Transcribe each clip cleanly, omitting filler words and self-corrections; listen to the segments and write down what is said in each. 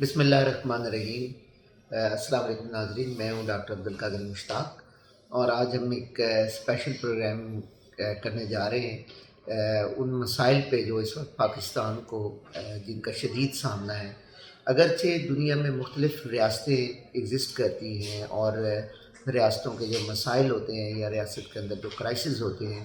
بسم اللہ الرحمن الرحیم۔ السلام علیکم ناظرین، میں ہوں ڈاکٹر عبدالقادر مشتاق، اور آج ہم ایک اسپیشل پروگرام کرنے جا رہے ہیں ان مسائل پہ جو اس وقت پاکستان کو جن کا شدید سامنا ہے۔ اگرچہ دنیا میں مختلف ریاستیں ایگزسٹ کرتی ہیں، اور ریاستوں کے جو مسائل ہوتے ہیں یا ریاست کے اندر جو کرائسز ہوتے ہیں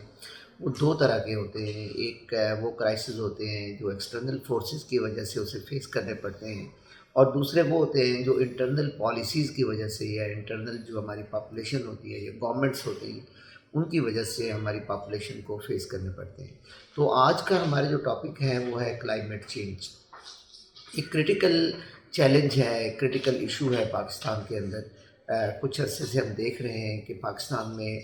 وہ دو طرح کے ہوتے ہیں۔ ایک وہ کرائسز ہوتے ہیں جو ایکسٹرنل فورسز کی وجہ سے اسے فیس کرنے پڑتے ہیں، اور دوسرے وہ ہوتے ہیں جو انٹرنل پالیسیز کی وجہ سے یا انٹرنل جو ہماری پاپولیشن ہوتی ہے یا گورنمنٹس ہوتی ہیں ان کی وجہ سے ہماری پاپولیشن کو فیس کرنے پڑتے ہیں۔ تو آج کا ہمارے جو ٹاپک ہے وہ ہے کلائمیٹ چینج۔ ایک کریٹیکل چیلنج ہے، کریٹیکل ایشو ہے پاکستان کے اندر۔ کچھ عرصے سے ہم دیکھ رہے ہیں کہ پاکستان میں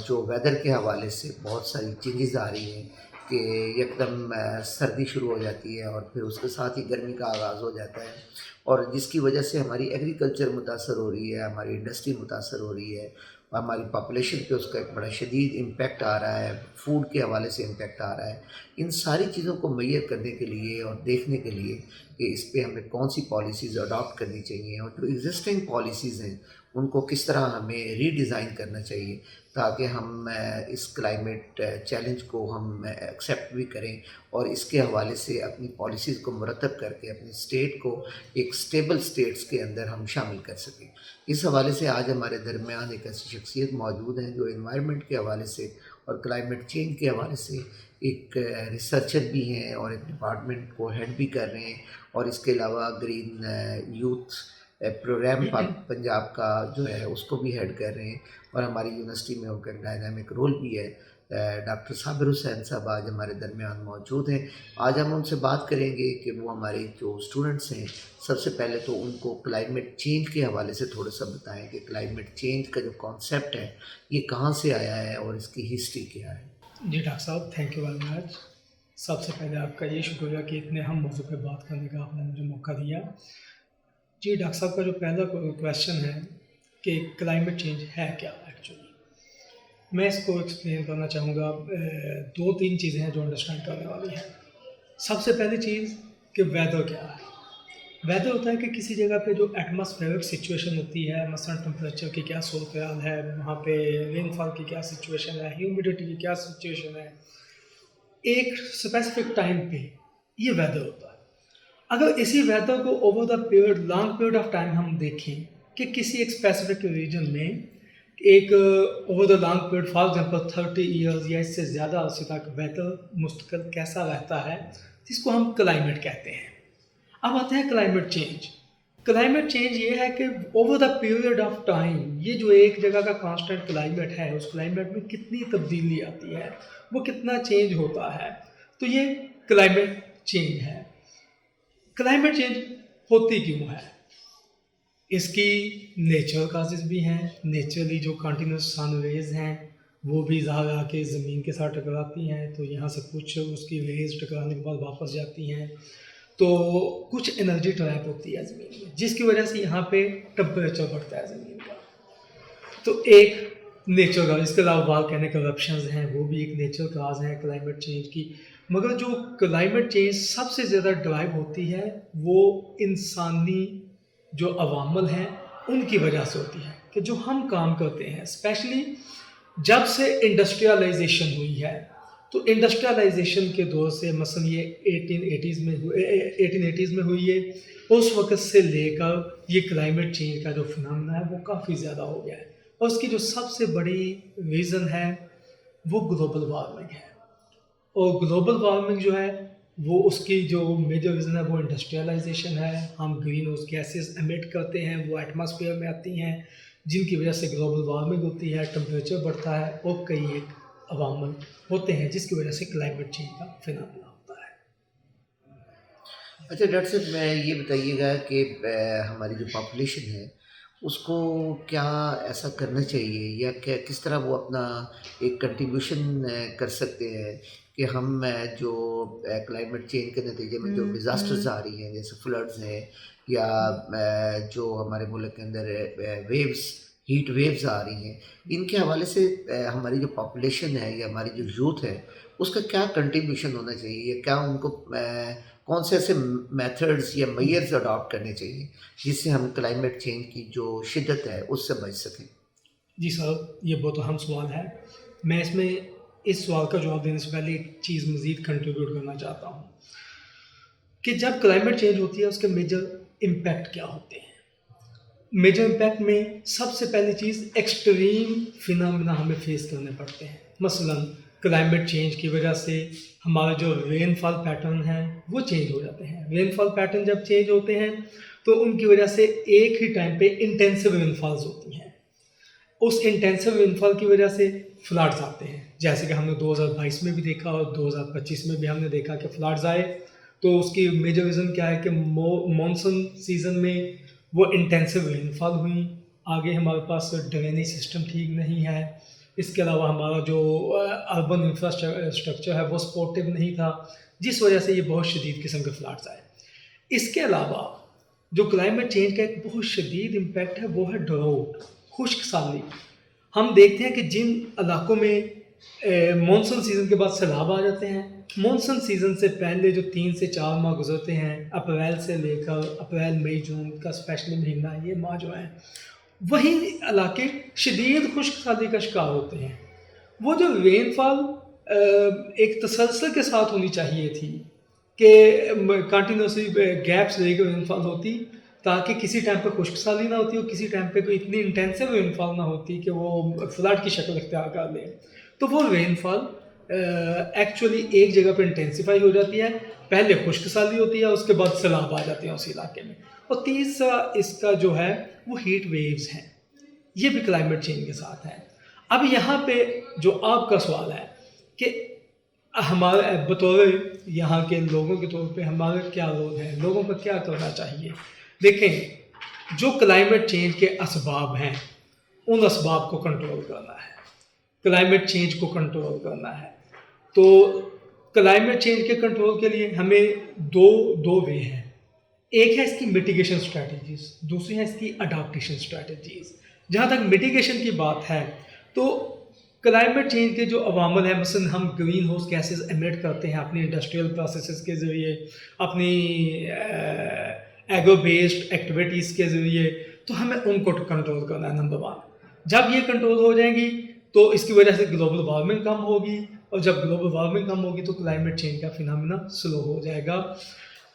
جو ویدر کے حوالے سے بہت ساری چینجز آ رہی ہیں کہ یکدم سردی شروع ہو جاتی ہے اور پھر اس کے ساتھ ہی گرمی کا آغاز ہو جاتا ہے، اور جس کی وجہ سے ہماری ایگریکلچر متاثر ہو رہی ہے، ہماری انڈسٹری متاثر ہو رہی ہے، ہماری پاپولیشن پہ اس کا ایک بڑا شدید امپیکٹ آ رہا ہے، فوڈ کے حوالے سے امپیکٹ آ رہا ہے۔ ان ساری چیزوں کو میئر کرنے کے لیے اور دیکھنے کے لیے کہ اس پہ ہمیں کون سی پالیسیز اڈاپٹ کرنی چاہیے، اور جو ایگزسٹنگ پالیسیز ہیں ان کو کس طرح ہمیں ری ڈیزائن کرنا چاہیے تاکہ ہم اس کلائمیٹ چیلنج کو ہم ایکسیپٹ بھی کریں، اور اس کے حوالے سے اپنی پالیسیز کو مرتب کر کے اپنی اسٹیٹ کو ایک اسٹیبل اسٹیٹس کے اندر ہم شامل کر سکیں۔ اس حوالے سے آج ہمارے درمیان ایک ایسی شخصیت موجود ہیں جو انوائرمنٹ کے حوالے سے اور کلائمیٹ چینج کے حوالے سے ایک ریسرچر بھی ہیں اور ایک ڈپارٹمنٹ کو ہیڈ بھی کر رہے ہیں، اور اس کے علاوہ گرین یوتھ پروگرام پنجاب کا جو ہے اس کو بھی ہیڈ کر رہے ہیں، اور ہماری یونیورسٹی میں ان کا ڈائنامک رول بھی ہے۔ ڈاکٹر صابر حسین صاحب آج ہمارے درمیان موجود ہیں۔ آج ہم ان سے بات کریں گے کہ وہ ہمارے جو اسٹوڈنٹس ہیں، سب سے پہلے تو ان کو کلائمیٹ چینج کے حوالے سے تھوڑا سا بتائیں کہ کلائمیٹ چینج کا جو کانسیپٹ ہے یہ کہاں سے آیا ہے اور اس کی ہسٹری کیا ہے۔ جی ڈاکٹر صاحب، تھینک یو ویری مچ۔ سب سے پہلے آپ کا یہ شکریہ کہ اتنے اہم موضوع پہ بات کرنے کا آپ نے مجھے موقع دیا۔ جی ڈاکٹر صاحب، کا جو پہلا کویشچن ہے کہ کلائمیٹ چینج ہے کیا ایکچولی، میں اس کو ایکسپلین کرنا چاہوں گا۔ دو تین چیزیں ہیں جو انڈرسٹینڈ کرنے والی ہیں۔ سب سے پہلی چیز کہ ویدر کیا ہے۔ ویدر ہوتا ہے کہ کسی جگہ پہ جو ایٹماسفیئرک سچویشن ہوتی ہے، مثلا ٹمپریچر کی کیا صورتحال ہے، وہاں پہ رین فال کی کیا سچویشن ہے، ہیومیڈیٹی کی کیا سچویشن ہے، ایک اسپیسیفک ٹائم پہ یہ ویدر ہوتا ہے۔ اگر اسی ویدر کو over the period, long period of time ہم دیکھیں کہ کسی ایک اسپیسیفک ریجن میں ایک over the long period, for example 30 years یا اس سے زیادہ عرصے تک ویدر مستقل کیسا رہتا ہے، جس کو ہم کلائمیٹ کہتے ہیں۔ اب آتے ہیں کلائمیٹ چینج۔ کلائمیٹ چینج یہ ہے کہ over the period of time یہ جو ایک جگہ کا کانسٹنٹ کلائمیٹ ہے، اس کلائمیٹ میں کتنی تبدیلی آتی ہے، وہ کتنا چینج ہوتا ہے، تو یہ کلائمیٹ چینج ہے۔ کلائمیٹ چینج ہوتی کیوں ہے؟ اس کی نیچر کازز بھی ہیں۔ نیچرلی جو کنٹینیوس سن ریز ہیں وہ بھی ظاہر آ کے زمین کے ساتھ ٹکراتی ہیں، تو یہاں سے کچھ اس کی ریز ٹکرانے کے بعد واپس جاتی ہیں، تو کچھ انرجی ٹریپ ہوتی ہے زمین میں، جس کی وجہ سے یہاں پہ ٹمپریچر بڑھتا ہے زمین کا۔ تو ایک نیچر کا، اس کے علاوہ والکینک کرپشنز ہیں، وہ بھی ایک نیچر کاز ہیں کلائمیٹ چینج کی۔ مگر جو کلائمیٹ چینج سب سے زیادہ ڈرائیو ہوتی ہے وہ انسانی جو عوامل ہیں ان کی وجہ سے ہوتی ہے، کہ جو ہم کام کرتے ہیں، اسپیشلی جب سے انڈسٹریلائزیشن ہوئی ہے، تو انڈسٹریلائزیشن کے دور سے مثلا یہ 1880s میں ہوئی ہے، اس وقت سے لے کر یہ کلائمیٹ چینج کا جو فنامنا ہے وہ کافی زیادہ ہو گیا ہے، اور اس کی جو سب سے بڑی ریزن ہے وہ گلوبل وارمنگ ہے۔ اور گلوبل وارمنگ جو ہے وہ اس کی جو میجر ریزن ہے وہ انڈسٹریلائزیشن ہے۔ ہم گرین ہاؤس گیسز ایمٹ کرتے ہیں، وہ ایٹماسفیئر میں آتی ہیں، جن کی وجہ سے گلوبل وارمنگ ہوتی ہے، ٹمپریچر بڑھتا ہے، اور کئی ایک عوامل ہوتے ہیں جس کی وجہ سے کلائمیٹ چینج کا فنامنا ہوتا ہے۔ اچھا ڈاکٹر صاحب، میں یہ بتائیے گا کہ ہماری جو پاپولیشن ہے اس کو کیا ایسا کرنا چاہیے، یا کس طرح وہ اپنا ایک کنٹریبیوشن کر سکتے ہیں کہ ہم جو کلائمیٹ چینج کے نتیجے میں جو ڈیزاسٹرز آ رہی ہیں جیسے فلڈز ہیں، یا جو ہمارے ملک کے اندر ویوز، ہیٹ ویوز آ رہی ہیں، ان کے حوالے سے ہماری جو پاپولیشن ہے یا ہماری جو یوتھ ہے اس کا کیا کنٹریبیوشن ہونا چاہیے، یا کیا ان کو کون سے ایسے میتھڈز یا میئرز اڈاپٹ کرنے چاہیے جس سے ہم کلائمیٹ چینج کی جو شدت ہے اس سے بچ سکیں؟ جی سر، یہ بہت اہم سوال ہے. میں اس میں اس سوال کا جواب دینے سے پہلے ایک چیز مزید کنٹریبیوٹ کرنا چاہتا ہوں کہ جب کلائمیٹ چینج ہوتی ہے اس کے میجر امپیکٹ کیا ہوتے ہیں. میجر امپیکٹ میں سب سے پہلی چیز ایکسٹریم فینامنا ہمیں فیس کرنے پڑتے ہیں. مثلا کلائمیٹ چینج کی وجہ سے ہمارے جو رین فال پیٹرن ہیں وہ چینج ہو جاتے ہیں. رین فال پیٹرن جب چینج ہوتے ہیں تو ان کی وجہ سے ایک ہی ٹائم پہ انٹینسو رین فالز ہوتی ہیں. اس انٹینسو رین فال کی وجہ سے فلڈز آتے ہیں، جیسے کہ ہم نے 2022 میں بھی دیکھا اور 2025 میں بھی ہم نے دیکھا کہ فلڈز آئے. تو اس کی میجر ریزن کیا ہے کہ مانسون سیزن میں وہ انٹینسو رین فال ہوئی. آگے ہمارے پاس ڈرینیج سسٹم ٹھیک نہیں ہے. اس کے علاوہ ہمارا جو اربن انفراسٹرکچر ہے وہ سپورٹیو نہیں تھا، جس وجہ سے یہ بہت شدید قسم کے فلڈز آئے. اس کے علاوہ جو کلائمیٹ چینج کا ایک بہت شدید امپیکٹ ہے وہ ہے ڈراؤٹ، خشک سالی. ہم دیکھتے ہیں کہ جن علاقوں میں مانسون سیزن کے بعد سیلاب آ جاتے ہیں، مانسون سیزن سے پہلے جو 3 سے 4 ماہ گزرتے ہیں، اپریل سے لے کر اپریل مئی جون کا اسپیشلی مہینہ، یہ ماہ جو ہیں وہی علاقے شدید خشک سالی کا شکار ہوتے ہیں. وہ جو رین فال ایک تسلسل کے ساتھ ہونی چاہیے تھی کہ کنٹینیوسلی گیپس لے کے رین فال ہوتی تاکہ کسی ٹائم پہ خشک سالی نہ ہوتی اور کسی ٹائم پہ کوئی اتنی انٹینسو رین فال نہ ہوتی کہ وہ فلڈ کی شکل اختیار کر لے. تو وہ رین فال ایکچولی ایک جگہ پہ انٹینسیفائی ہو جاتی ہے، پہلے خشک سالی ہوتی ہے، اس کے بعد سیلاب آ جاتے ہیں اس علاقے میں. اور تیسرا اس کا جو ہے وہ ہیٹ ویوز ہیں، یہ بھی کلائمیٹ چینج کے ساتھ ہے. اب یہاں پہ جو آپ کا سوال ہے کہ ہمارے بطور یہاں کے لوگوں کے طور پہ ہمارا کیا رول ہے، لوگوں کو کیا کرنا چاہیے. دیکھیں، جو کلائمیٹ چینج کے اسباب ہیں ان اسباب کو کنٹرول کرنا ہے، کلائمیٹ چینج کو کنٹرول کرنا ہے. تو کلائمیٹ چینج کے کنٹرول کے لیے ہمیں دو وے ہیں. ایک ہے اس کی میٹیگیشن اسٹریٹجیز، دوسری ہے اس کی اڈاپٹیشن اسٹریٹجیز. جہاں تک میٹیگیشن کی بات ہے تو کلائمیٹ چینج کے جو عوامل ہیں، مثلا ہم گرین ہاؤس گیسز ایمٹ کرتے ہیں اپنی انڈسٹریل پروسیسز کے ذریعے، اپنی ایگرو بیسڈ ایکٹیویٹیز کے ذریعے، تو ہمیں ان کو کنٹرول کرنا ہے. نمبر 1، جب یہ کنٹرول ہو جائیں گی تو اس کی وجہ سے گلوبل وارمنگ کم ہوگی، اور جب گلوبل وارمنگ کم ہوگی تو کلائمیٹ چینج کا فینامنا سلو ہو جائے گا.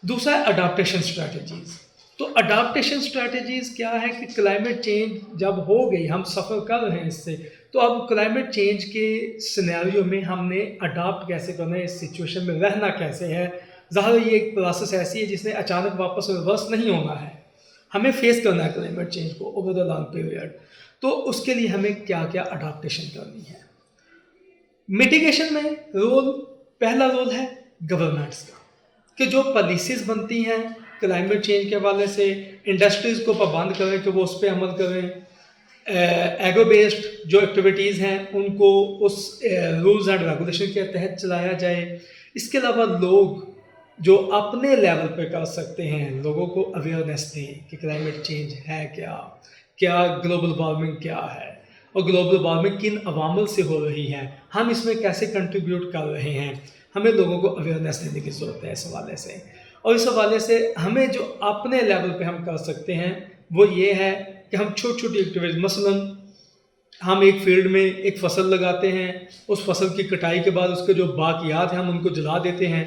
دوسرا ہے اڈاپٹیشن اسٹریٹجیز. تو اڈاپٹیشن اسٹریٹجیز کیا ہے کہ کلائمیٹ چینج جب ہو گئی، ہم سفر کر رہے ہیں اس سے، تو اب کلائمیٹ چینج کے سینیریو میں ہم نے اڈاپٹ کیسے کرنا ہے، اس سچویشن میں رہنا کیسے ہے. ظاہر یہ ایک پروسیس ایسی ہے جس نے اچانک واپس ریورس نہیں ہونا ہے، ہمیں فیس کرنا ہے کلائمیٹ چینج کو اوور دا لانگ پیریڈ. تو اس کے لیے ہمیں کیا کیا اڈاپٹیشن کرنی ہے. میٹیگیشن میں پہلا رول ہے گورنمنٹس کا، کہ جو پالیسیز بنتی ہیں کلائمیٹ چینج کے حوالے سے، انڈسٹریز کو پابند کریں کہ وہ اس پہ عمل کریں. ایگرو بیسڈ جو ایکٹیویٹیز ہیں ان کو اس رولز اینڈ ریگولیشن کے تحت چلایا جائے. اس کے علاوہ لوگ جو اپنے لیول پہ کر سکتے ہیں، لوگوں کو اویئرنیس دیں کہ کلائمیٹ چینج ہے کیا گلوبل وارمنگ کیا ہے، اور گلوبل وارمنگ کن عوامل سے ہو رہی ہے، ہم اس میں کیسے کنٹریبیوٹ کر رہے ہیں. ہمیں لوگوں کو اویئرنیس دینے کی ضرورت ہے اس حوالے سے. اور اس حوالے سے ہمیں جو اپنے لیول پہ ہم کر سکتے ہیں وہ یہ ہے کہ ہم چھوٹی ایکٹیویٹیز، مثلا ہم ایک فیلڈ میں ایک فصل لگاتے ہیں، اس فصل کی کٹائی کے بعد اس کے جو باقیات ہیں ہم ان کو جلا دیتے ہیں.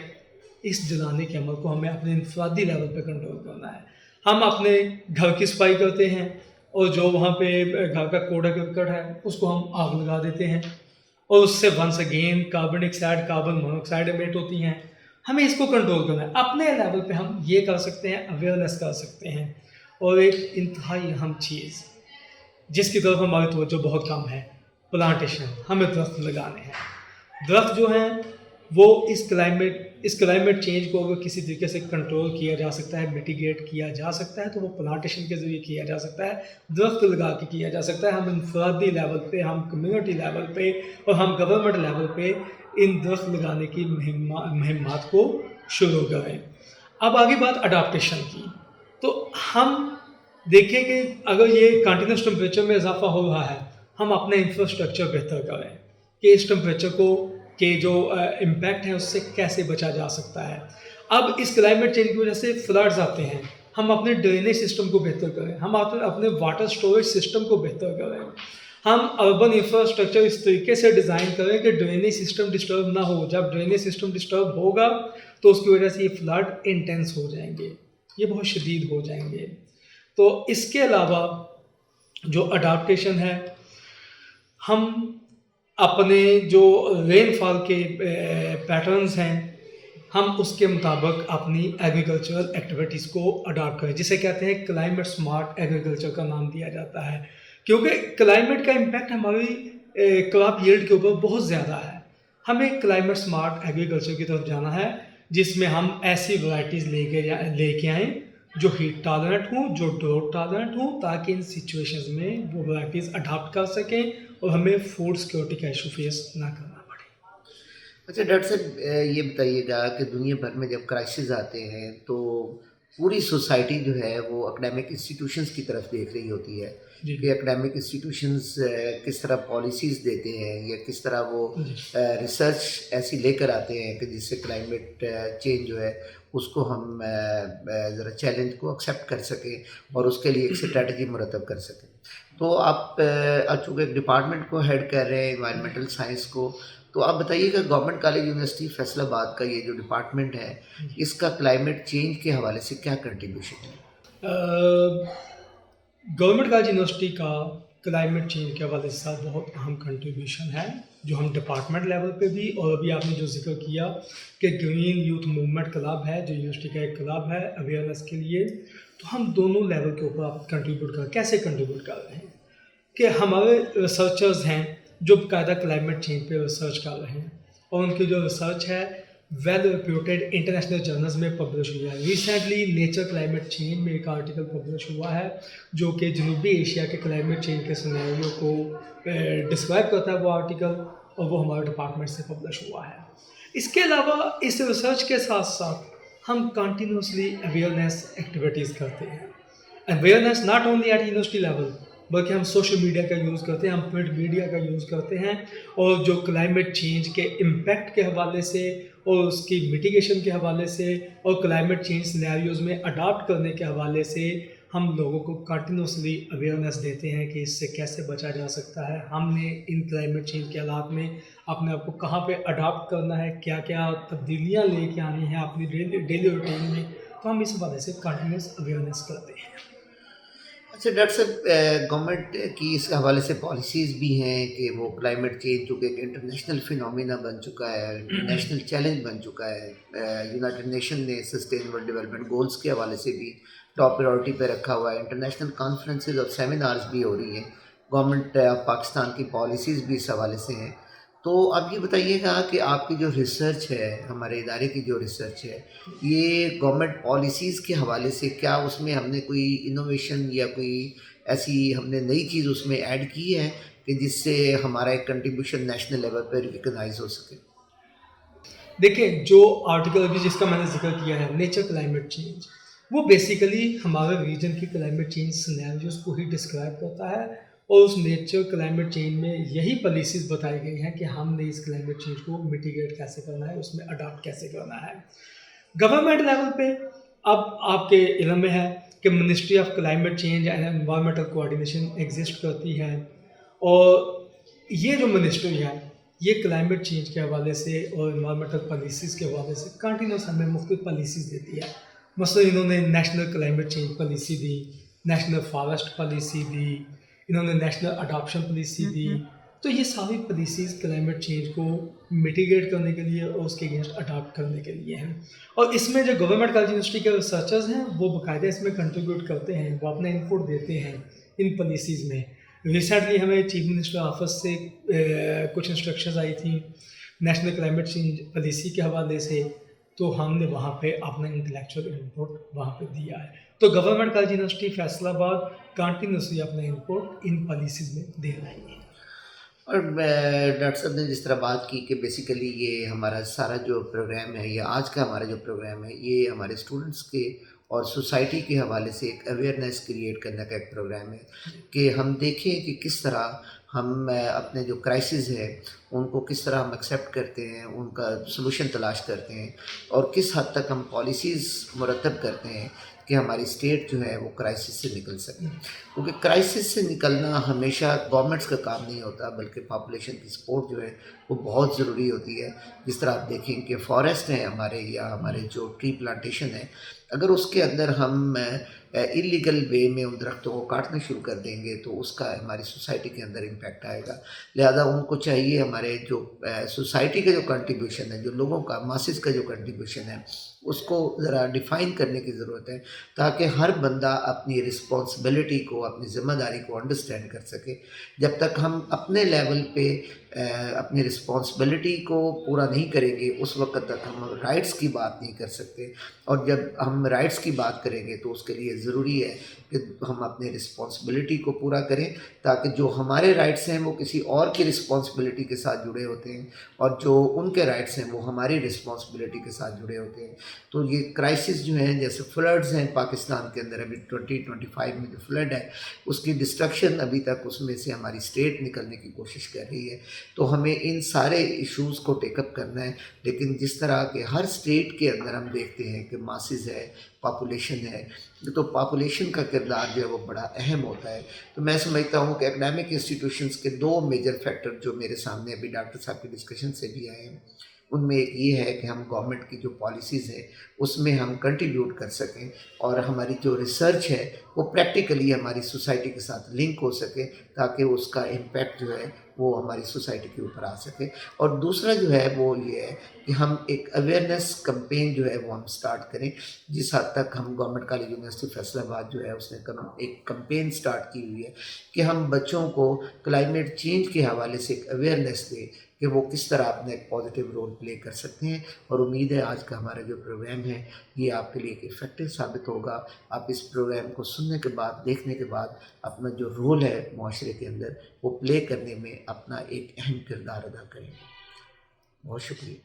اس جلانے کے عمل کو ہمیں اپنے انفرادی لیول پہ کنٹرول کرنا ہے. ہم اپنے گھر کی صفائی کرتے ہیں اور جو وہاں پہ گھر کا کوڑا کرکٹ ہے اس کو ہم آگ لگا دیتے ہیں، اور اس سے ونس اگین کاربن ڈائی آکسائڈ، کاربن مونوکسائڈ ایمٹ ہوتی ہیں. ہمیں اس کو کنٹرول کرنا ہے. اپنے لیول پہ ہم یہ کر سکتے ہیں، اویئرنیس کر سکتے ہیں. اور ایک انتہائی اہم چیز جس کی طرف ہماری توجہ بہت کم ہے، پلانٹیشن. ہمیں درخت لگانے ہیں. درخت جو ہیں وہ اس کلائمیٹ چینج کو اگر کسی طریقے سے کنٹرول کیا جا سکتا ہے، میٹیگیٹ کیا جا سکتا ہے، تو وہ پلانٹیشن کے ذریعے کیا جا سکتا ہے، درخت لگا کے کیا جا سکتا ہے. ہم انفرادی لیول پہ، ہم کمیونٹی لیول پہ اور ہم گورنمنٹ لیول پہ ان درخت لگانے کی مہمات کو شروع کریں. اب آگے بات اڈاپٹیشن کی. تو ہم دیکھیں کہ اگر یہ کنٹینیوس ٹمپریچر میں اضافہ ہو رہا ہے، ہم اپنے انفراسٹرکچر بہتر کریں کہ اس ٹمپریچر کو کہ جو امپیکٹ ہے اس سے کیسے بچا جا سکتا ہے. اب اس کلائمیٹ چینج کی وجہ سے فلڈز آتے ہیں، ہم اپنے ڈرینیج سسٹم کو بہتر کریں، ہم اپنے واٹر اسٹوریج سسٹم کو بہتر کریں، ہم اربن انفراسٹرکچر اس طریقے سے ڈیزائن کریں کہ ڈرینیج سسٹم ڈسٹرب نہ ہو. جب ڈرینیج سسٹم ڈسٹرب ہوگا تو اس کی وجہ سے یہ فلڈ انٹینس ہو جائیں گے، یہ بہت شدید ہو جائیں گے. تو اس کے علاوہ جو اڈاپٹیشن ہے، ہم اپنے جو رین فال کے پیٹرنز ہیں ہم اس کے مطابق اپنی ایگریکلچرل ایکٹیویٹیز کو اڈاپٹ کریں، جسے کہتے ہیں کلائمیٹ سمارٹ ایگریکلچر کا نام دیا جاتا ہے، کیونکہ کلائمیٹ کا امپیکٹ ہماری کراپ ییلڈ کے اوپر بہت زیادہ ہے. ہمیں کلائمیٹ سمارٹ ایگریکلچر کی طرف جانا ہے جس میں ہم ایسی ورائٹیز لے کے آئیں جو ہیٹ ٹالرنٹ ہوں، جو ڈراؤٹ ٹالرنٹ ہوں، تاکہ ان سچویشنز میں وہ ورائٹیز اڈاپٹ کر سکیں اور ہمیں فوڈ سیکورٹی کا ایشو فیس نہ کرنا پڑے. اچھا ڈاکٹر صاحب، یہ بتائیے گا کہ دنیا بھر میں جب کرائسس آتے ہیں تو پوری سوسائٹی جو ہے وہ اکیڈیمک انسٹیٹیوشنز کی طرف دیکھ رہی ہوتی ہے جی کہ اکیڈیمک انسٹیٹیوشنز کس طرح پالیسیز دیتے ہیں یا کس طرح وہ ریسرچ ایسی لے کر آتے ہیں کہ جس سے کلائمیٹ چینج جو ہے اس کو ہم ذرا چیلنج کو ایکسیپٹ کر سکیں اور اس کے لیے ایک اسٹریٹجی مرتب کر سکیں. تو آپ چونکہ ایک ڈپارٹمنٹ کو ہیڈ کر رہے ہیں انوائرمنٹل سائنس کو، تو آپ بتائیے کہ گورنمنٹ کالج یونیورسٹی فیصل آباد کا یہ جو ڈپارٹمنٹ ہے اس کا کلائمیٹ چینج کے حوالے سے کیا کنٹریبیوشن ہے؟ گورنمنٹ کالج یونیورسٹی کا کلائمیٹ چینج کے حوالے سے بہت اہم کنٹریبیوشن ہے جو ہم ڈپارٹمنٹ لیول پہ بھی، اور ابھی آپ نے جو ذکر کیا کہ گرین یوتھ موومنٹ کلب ہے جو یونیورسٹی کا ایک کلب ہے اویئرنیس کے لیے، تو ہم دونوں لیول کے اوپر آپ کیسے کنٹریبیوٹ کر رہے ہیں کہ ہمارے ریسرچرز ہیں جو باقاعدہ کلائمیٹ چینج پہ ریسرچ کر رہے ہیں اور ان کی جو ریسرچ ہے ویل ریپیوٹیڈ انٹرنیشنل جرنلز میں پبلش ہوا ہے. ریسنٹلی نیچر کلائمیٹ چینج میں ایک آرٹیکل پبلش ہوا ہے جو کہ جنوبی ایشیا کے کلائمیٹ چینج کے سینیریو کو ڈسکرائب کرتا ہے وہ آرٹیکل، اور وہ ہمارے ڈپارٹمنٹ سے پبلش ہوا ہے. اس کے علاوہ اس ریسرچ کے ساتھ ساتھ ہم کنٹینیوسلی اویئرنیس ایکٹیویٹیز کرتے ہیں. Awareness not only at university level بلکہ ہم سوشل میڈیا کا یوز کرتے ہیں، ہم پرنٹ میڈیا کا یوز کرتے ہیں، اور جو کلائمیٹ چینج کے امپیکٹ کے حوالے سے اور اس کی میٹیگیشن کے حوالے سے اور کلائمیٹ چینج سینیریوز میں اڈاپٹ کرنے کے حوالے سے ہم لوگوں کو کنٹینیوسلی اویئرنیس دیتے ہیں کہ اس سے کیسے بچا جا سکتا ہے، ہم نے ان کلائمیٹ چینج کے حالات میں اپنے آپ کو کہاں پہ اڈاپٹ کرنا ہے، کیا کیا تبدیلیاں لے کے آنی ہیں اپنی ڈیلی روٹین میں. تو ہم اس حوالے سے کنٹینیوس اویئرنیس کرتے ہیں. اچھا ڈاکٹر صاحب، گورنمنٹ کی اس حوالے سے پالیسیز بھی ہیں کہ وہ کلائمیٹ چینج چونکہ ایک انٹرنیشنل فینومینا بن چکا ہے، انٹرنیشنل چیلنج بن چکا ہے. یونائٹڈ نیشن نے سسٹینیبل ڈیولپمنٹ گولز کے حوالے سے بھی ٹاپ پریورٹی پہ رکھا ہوا ہے. انٹرنیشنل کانفرنسز اور سیمینارز بھی ہو رہی ہیں. گورنمنٹ آف پاکستان کی پالیسیز بھی اس حوالے سے ہیں. تو آپ یہ بتائیے گا کہ آپ کی جو ریسرچ ہے، ہمارے ادارے کی جو ریسرچ ہے، یہ گورنمنٹ پالیسیز کے حوالے سے کیا اس میں ہم نے کوئی انوویشن یا کوئی ایسی ہم نے نئی چیز اس میں ایڈ کی ہے کہ جس سے ہمارا ایک کنٹریبیوشن نیشنل لیول پہ ریکگنائز ہو سکے؟ دیکھیں، جو آرٹیکل ابھی جس کا میں نے ذکر کیا ہے نیچر کلائمیٹ چینج، وہ بیسیکلی ہمارے ریجن کی کلائمیٹ چینج سینیریوز کو ہی ڈسکرائب کرتا ہے، اور اس نیچر کلائمیٹ چینج میں یہی پالیسیز بتائی گئی ہیں کہ ہم نے اس کلائمیٹ چینج کو میٹیگیٹ کیسے کرنا ہے، اس میں اڈاپٹ کیسے کرنا ہے. گورنمنٹ لیول پہ اب آپ کے علم میں ہے کہ ministry of climate change and environmental coordination exist کرتی ہے، اور یہ جو منسٹری ہے یہ کلائمیٹ چینج کے حوالے سے اور انوائرمنٹل پالیسیز کے حوالے سے کنٹینیوس ہمیں مختلف پالیسیز دیتی ہے. مثلا انہوں نے نیشنل کلائمیٹ چینج پالیسی دی، نیشنل فارسٹ پالیسی دی، انہوں نے نیشنل اڈاپشن پالیسی دی. تو یہ ساری پالیسیز کلائمیٹ چینج کو میٹیگیٹ کرنے کے لیے اور اس کے اگینسٹ اڈاپٹ کرنے کے لیے ہیں. اور اس میں جو گورنمنٹ کالج یونیورسٹی کے ریسرچرز ہیں وہ باقاعدہ اس میں کنٹریبیوٹ کرتے ہیں، وہ اپنا انپٹ دیتے ہیں ان پالیسیز میں. ریسنٹلی ہمیں چیف منسٹر آفس سے کچھ انسٹرکشنز آئی تھیں نیشنل کلائمیٹ چینج پالیسی کے حوالے سے، تو ہم نے وہاں پہ اپنا انٹلیکچوئل انپٹ وہاں پہ دیا ہے. تو گورنمنٹ کالج یونیورسٹی فیصل آباد کنٹینیوسلی اپنا انپٹ ان پالیسیز میں دے رہی ہے. اور ڈاکٹر صاحب نے جس طرح بات کی کہ بیسیکلی یہ ہمارا سارا جو پروگرام ہے یا آج کا ہمارا جو پروگرام ہے یہ ہمارے اسٹوڈنٹس کے اور سوسائٹی کے حوالے سے ایک اویئرنیس کریٹ کرنے کا ایک پروگرام ہے کہ ہم دیکھیں کہ کس طرح ہم اپنے جو کرائسس ہے ان کو کس طرح ہم ایکسیپٹ کرتے ہیں، ان کا سلوشن تلاش کرتے ہیں، اور کس حد تک ہم پالیسیز مرتب کرتے ہیں کہ ہماری اسٹیٹ جو ہے وہ کرائسس سے نکل سکے. کیونکہ کرائسس سے نکلنا ہمیشہ گورنمنٹس کا کام نہیں ہوتا، بلکہ پاپولیشن کی سپورٹ جو ہے وہ بہت ضروری ہوتی ہے. جس طرح آپ دیکھیں کہ فارسٹ ہیں ہمارے، یا ہمارے جو ٹری پلانٹیشن ہے، اگر اس کے اندر ہم انلیگل وے میں ان درختوں کو کاٹنا شروع کر دیں گے تو اس کا ہماری سوسائٹی کے اندر امپیکٹ آئے گا. لہذا ان کو چاہیے، ہمارے جو سوسائٹی کا جو کنٹریبیوشن ہے، جو لوگوں کا ماسز کا جو کنٹریبیوشن ہے، اس کو ذرا ڈیفائن کرنے کی ضرورت ہے، تاکہ ہر بندہ اپنی رسپانسبلٹی کو، اپنی ذمہ داری کو انڈرسٹینڈ کر سکے. جب تک ہم اپنے لیول پہ اپنی رسپانسبلٹی کو پورا نہیں کریں گے، اس وقت تک ہم رائٹس کی بات نہیں کر سکتے. اور جب ہم رائٹس کی بات کریں گے تو اس کے لیے ضروری ہے کہ ہم اپنے رسپانسبلٹی کو پورا کریں، تاکہ جو ہمارے رائٹس ہیں وہ کسی اور کی رسپانسبلٹی کے ساتھ جڑے ہوتے ہیں، اور جو ان کے رائٹس ہیں وہ ہماری رسپانسبلٹی کے ساتھ جڑے ہوتے ہیں. تو یہ کرائسس جو ہیں، جیسے فلڈز ہیں پاکستان کے اندر، ابھی 2025 میں جو فلڈ ہے اس کی ڈسٹرکشن ابھی تک اس میں سے ہماری اسٹیٹ نکلنے کی کوشش کر رہی ہے. تو ہمیں ان سارے ایشوز کو ٹیک اپ کرنا ہے. لیکن جس طرح کہ ہر اسٹیٹ کے اندر ہم دیکھتے ہیں کہ ماسز ہے، پاپولیشن ہے، تو پاپولیشن کا کردار جو ہے وہ بڑا اہم ہوتا ہے. تو میں سمجھتا ہوں کہ اکیڈمک انسٹیٹیوشنس کے دو میجر فیکٹر جو میرے سامنے ابھی ڈاکٹر صاحب کی ڈسکشن سے بھی آئے ہیں، ان میں ایک یہ ہے کہ ہم گورنمنٹ کی جو پالیسیز ہیں اس میں ہم کنٹریبیوٹ کر سکیں، اور ہماری جو ریسرچ ہے وہ پریکٹیکلی ہماری سوسائٹی کے ساتھ لنک ہو سکے، تاکہ اس کا امپیکٹ جو ہے وہ ہماری سوسائٹی کے اوپر آ سکے. اور دوسرا جو ہے وہ یہ ہے کہ ہم ایک اویئرنیس کمپین جو ہے وہ ہم سٹارٹ کریں. جس حد تک ہم گورنمنٹ کالج یونیورسٹی فیصل آباد جو ہے اس نے ایک کمپین سٹارٹ کی ہوئی ہے کہ ہم بچوں کو کلائمیٹ چینج کے حوالے سے ایک اویئرنیس دیں کہ وہ کس طرح اپنا ایک پازیٹیو رول پلے کر سکتے ہیں. اور امید ہے آج کا ہمارا جو پروگرام ہے یہ آپ کے لیے ایک افیکٹو ثابت ہوگا. آپ اس پروگرام کو سننے کے بعد، دیکھنے کے بعد، اپنا جو رول ہے معاشرے کے اندر وہ پلے کرنے میں اپنا ایک اہم کردار ادا کریں. بہت شکریہ.